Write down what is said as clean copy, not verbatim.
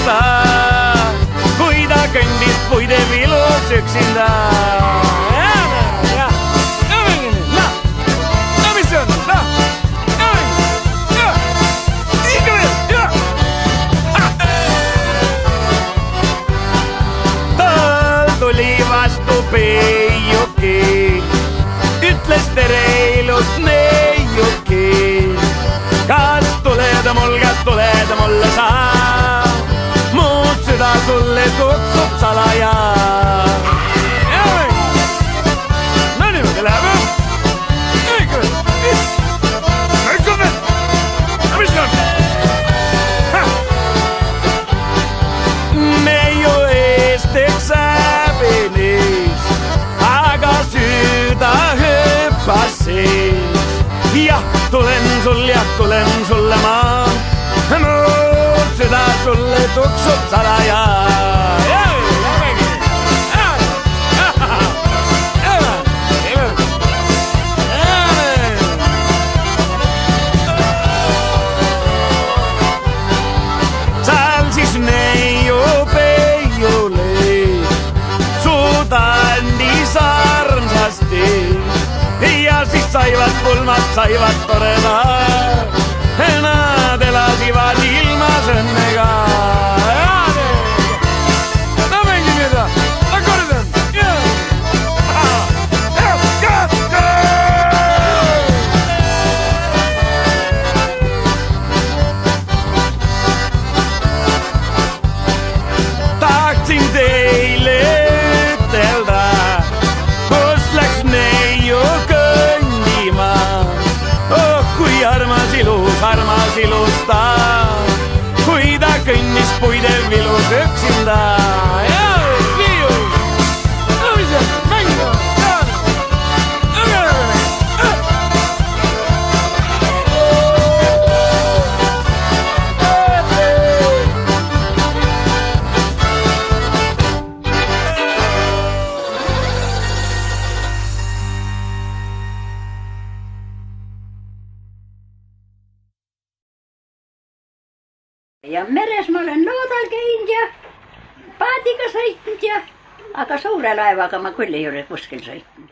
ilusta, kui ta kõndis puideb ilus üksinda. Peijuki, ütles tere ilus neiuki. Kas tuled mulle sa, muud süda sulle kutsub salaja. No niimoodi läheb. Mis on? Meiu eesteks säbinis, aga süda hüppas siis. Jah, tulen sulle ma, muud süda sulle tuksub salaja. Sal siis neiu peiule andis armsasti ja siis saivad pulmad, saivad toreda. Nad elasivad ilmas õnnega. No mingi mida, akordan. Tahtsin teile ütelda, kus läks neiu kõndima. Oh, kui armas ilus ta, kui ta kõnnis puidev ilus üksinda. Ja meres ma olen loodal käinud ja paadiga sõitnud ja, aga suure laevaga ma küll ei ole kuskil sõitnud.